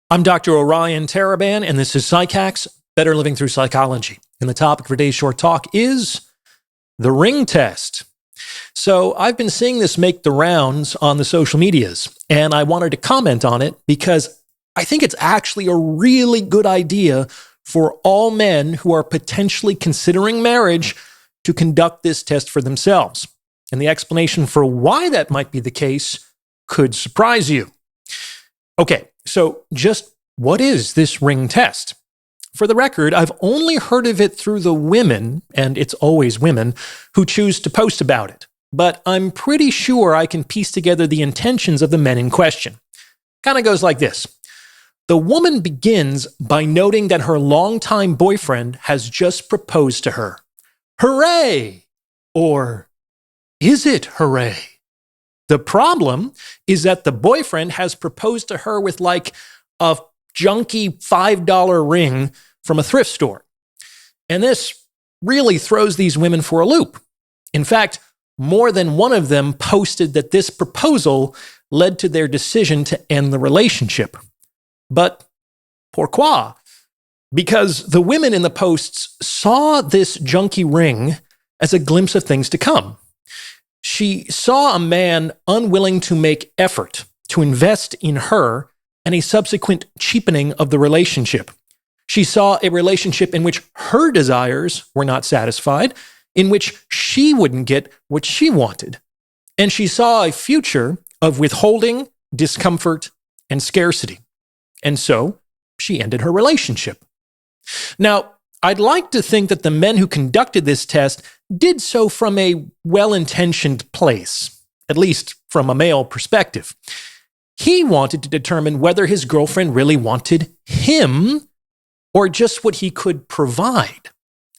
I'm Dr. Orion Taraban, and this is PsycHack's Better Living Through Psychology. And the topic for today's short talk is the ring test. So I've been seeing this make the rounds on the social medias, and I wanted to comment on it because I think it's actually a really good idea for all men who are potentially considering marriage to conduct this test for themselves. And the explanation for why that might be the case could surprise you. Okay, so just what is this ring test? For the record, I've only heard of it through the women, and it's always women, who choose to post about it. But I'm pretty sure I can piece together the intentions of the men in question. Kind of goes like this. The woman begins by noting that her longtime boyfriend has just proposed to her. Hooray! Or, is it hooray? The problem is that the boyfriend has proposed to her with like a junky $5 ring from a thrift store. And this really throws these women for a loop. In fact, more than one of them posted that this proposal led to their decision to end the relationship. But pourquoi? Because the women in the posts saw this junky ring as a glimpse of things to come. She saw a man unwilling to make effort to invest in her and a subsequent cheapening of the relationship. She saw a relationship in which her desires were not satisfied, in which she wouldn't get what she wanted. And she saw a future of withholding, discomfort, and scarcity. And so she ended her relationship. Now, I'd like to think that the men who conducted this test did so from a well-intentioned place, at least from a male perspective. He wanted to determine whether his girlfriend really wanted him or just what he could provide.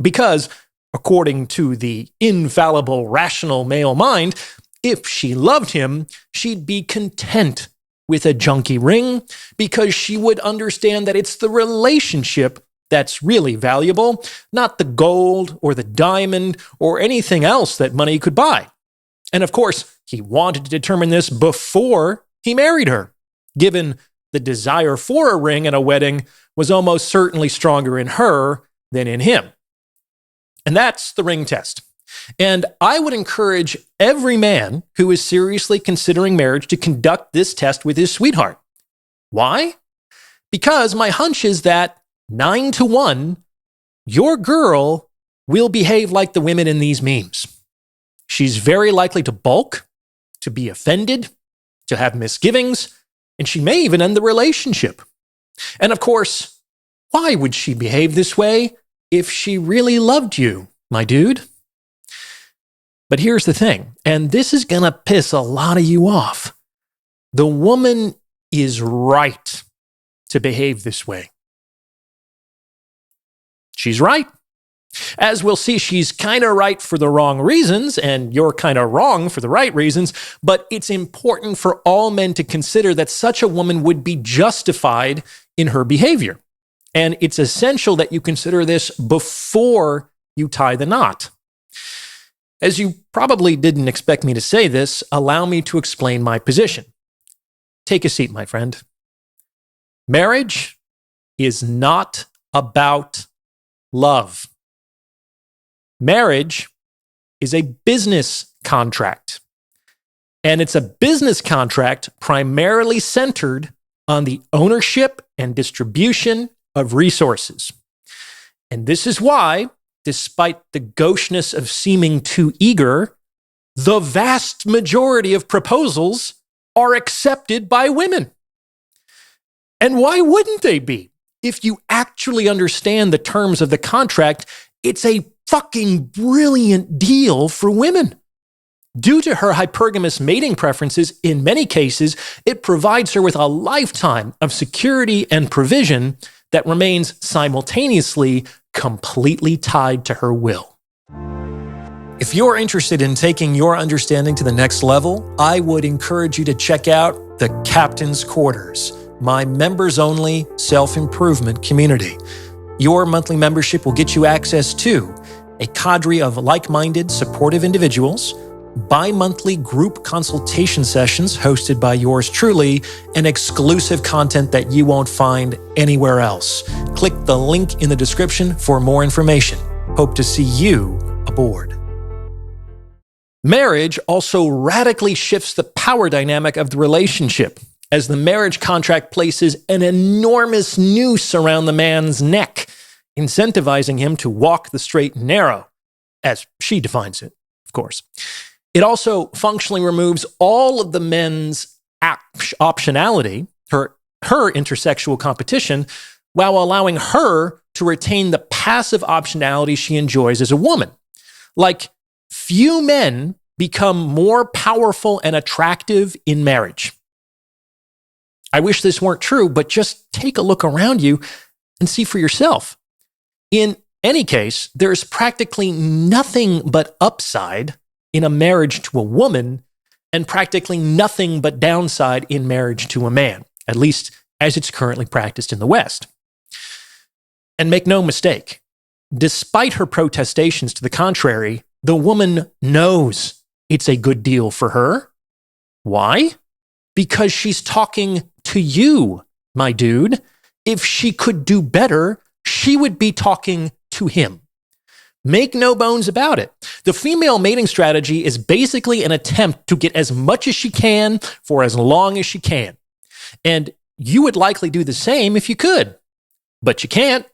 Because, according to the infallible, rational male mind, if she loved him, she'd be content with a junky ring because she would understand that it's the relationship that's really valuable, not the gold or the diamond or anything else that money could buy. And of course, he wanted to determine this before he married her, given the desire for a ring and a wedding was almost certainly stronger in her than in him. And that's the ring test. And I would encourage every man who is seriously considering marriage to conduct this test with his sweetheart. Why? Because my hunch is that 9 to 1, your girl will behave like the women in these memes. She's very likely to balk, to be offended, to have misgivings, and she may even end the relationship. And of course, why would she behave this way if she really loved you, my dude? But here's the thing, and this is gonna piss a lot of you off. The woman is right to behave this way. She's right. As we'll see, she's kind of right for the wrong reasons, and you're kind of wrong for the right reasons, but it's important for all men to consider that such a woman would be justified in her behavior. And it's essential that you consider this before you tie the knot. As you probably didn't expect me to say this, allow me to explain my position. Take a seat, my friend. Marriage is not about love. Marriage is a business contract. And it's a business contract primarily centered on the ownership and distribution of resources. And this is why, despite the gaucheness of seeming too eager, the vast majority of proposals are accepted by women. And why wouldn't they be? If you actually understand the terms of the contract, it's a fucking brilliant deal for women. Due to her hypergamous mating preferences, in many cases, it provides her with a lifetime of security and provision that remains simultaneously completely tied to her will. If you're interested in taking your understanding to the next level, I would encourage you to check out the Captain's Quarters, my members-only self-improvement community. Your monthly membership will get you access to a cadre of like-minded, supportive individuals bi-monthly group consultation sessions hosted by yours truly, and exclusive content that you won't find anywhere else. Click the link in the description for more information. Hope to see you aboard. Marriage also radically shifts the power dynamic of the relationship, as the marriage contract places an enormous noose around the man's neck, incentivizing him to walk the straight and narrow, as she defines it, of course. It also functionally removes all of the men's optionality, her intersexual competition, while allowing her to retain the passive optionality she enjoys as a woman. Like, few men become more powerful and attractive in marriage. I wish this weren't true, but just take a look around you and see for yourself. In any case, there's practically nothing but upside in a marriage to a woman and practically nothing but downside in marriage to a man, at least as it's currently practiced in the West. And make no mistake, despite her protestations to the contrary, the woman knows it's a good deal for her. Why? Because she's talking to you, my dude. If she could do better, she would be talking to him. Make no bones about it. The female mating strategy is basically an attempt to get as much as she can for as long as she can. And you would likely do the same if you could. But you can't,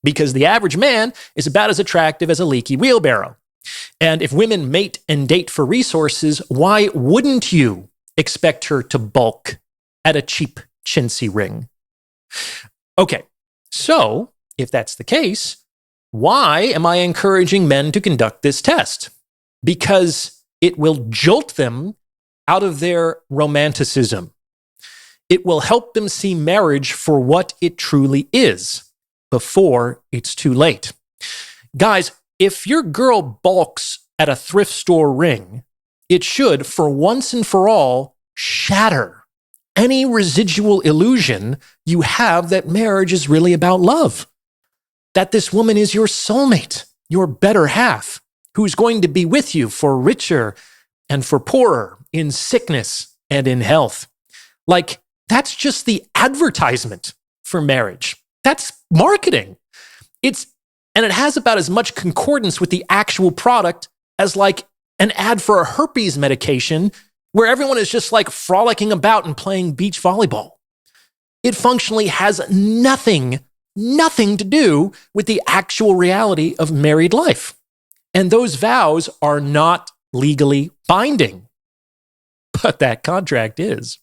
because the average man is about as attractive as a leaky wheelbarrow. And if women mate and date for resources, why wouldn't you expect her to balk at a cheap chintzy ring? Okay, so if that's the case, why am I encouraging men to conduct this test? Because it will jolt them out of their romanticism. It will help them see marriage for what it truly is before it's too late. Guys, if your girl balks at a thrift store ring, it should, for once and for all, shatter any residual illusion you have that marriage is really about love. That this woman is your soulmate, your better half, who's going to be with you for richer and for poorer, in sickness and in health. Like, that's just the advertisement for marriage. That's marketing. And it has about as much concordance with the actual product as like an ad for a herpes medication where everyone is just like frolicking about and playing beach volleyball. It functionally has nothing to do with the actual reality of married life. And those vows are not legally binding. But that contract is.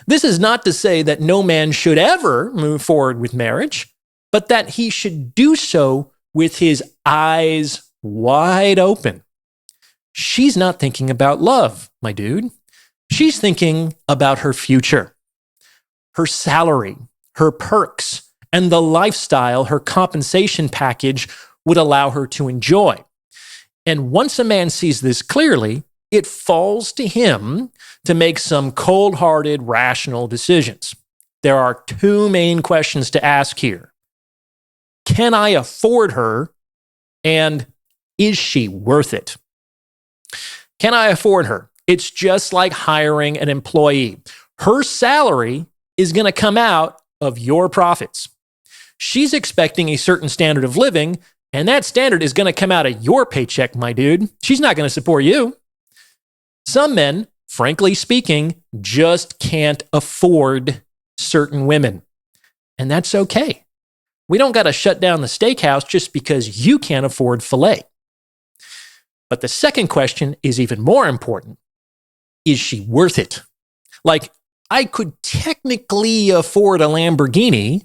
This is not to say that no man should ever move forward with marriage, but that he should do so with his eyes wide open. She's not thinking about love, my dude. She's thinking about her future, her salary, her perks, and the lifestyle her compensation package would allow her to enjoy. And once a man sees this clearly, it falls to him to make some cold-hearted, rational decisions. There are two main questions to ask here. Can I afford her? And is she worth it? Can I afford her? It's just like hiring an employee. Her salary is going to come out of your profits. She's expecting a certain standard of living, and that standard is going to come out of your paycheck, my dude. She's not going to support you. Some men, frankly speaking, just can't afford certain women. And that's okay. We don't got to shut down the steakhouse just because you can't afford filet. But the second question is even more important. Is she worth it? Like, I could technically afford a Lamborghini.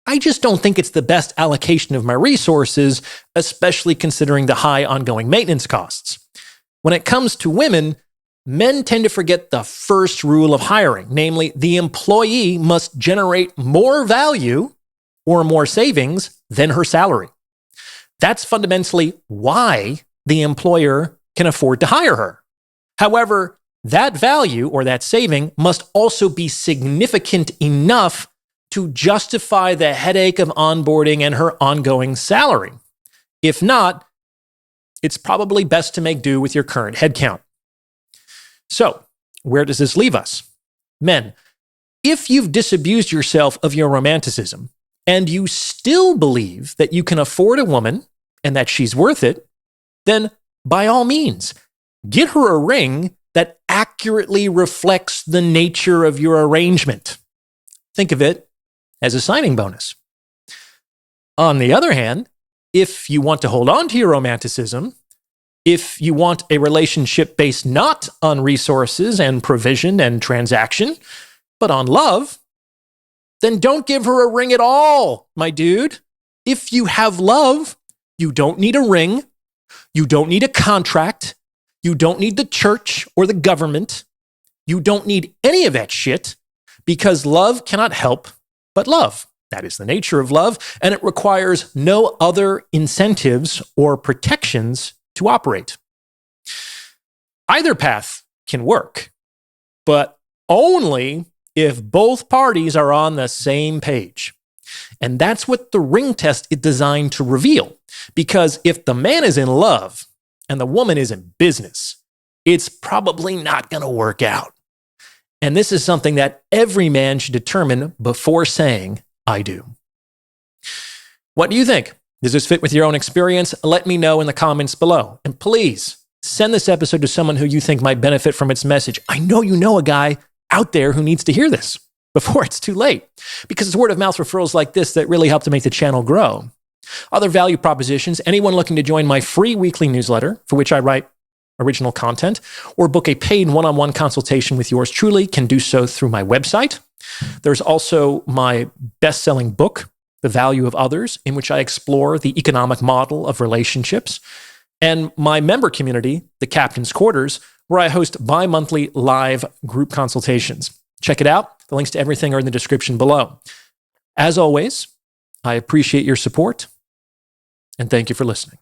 I just don't think it's the best allocation of my resources, especially considering the high ongoing maintenance costs. When it comes to women, men tend to forget the first rule of hiring, namely, the employee must generate more value or more savings than her salary. That's fundamentally why the employer can afford to hire her. However, that value or that saving must also be significant enough to justify the headache of onboarding and her ongoing salary. If not, it's probably best to make do with your current headcount. So, where does this leave us? Men, if you've disabused yourself of your romanticism and you still believe that you can afford a woman and that she's worth it, then by all means, get her a ring that accurately reflects the nature of your arrangement. Think of it as a signing bonus. On the other hand, if you want to hold on to your romanticism, if you want a relationship based not on resources and provision and transaction, but on love, then don't give her a ring at all, my dude. If you have love, you don't need a ring, you don't need a contract, you don't need the church or the government, you don't need any of that shit, because love cannot help but love. That is the nature of love, and it requires no other incentives or protections to operate. Either path can work, but only if both parties are on the same page. And that's what the ring test is designed to reveal. Because if the man is in love and the woman is in business, it's probably not going to work out. And this is something that every man should determine before saying, I do. What do you think? Does this fit with your own experience? Let me know in the comments below. And please send this episode to someone who you think might benefit from its message. I know you know a guy out there who needs to hear this before it's too late, because it's word of mouth referrals like this that really help to make the channel grow. Other value propositions, anyone looking to join my free weekly newsletter, for which I write original content, or book a paid one-on-one consultation with yours truly, can do so through my website. There's also my best-selling book, The Value of Others, in which I explore the economic model of relationships, and my member community, The Captain's Quarters, where I host bi-monthly live group consultations. Check it out. The links to everything are in the description below. As always, I appreciate your support, and thank you for listening.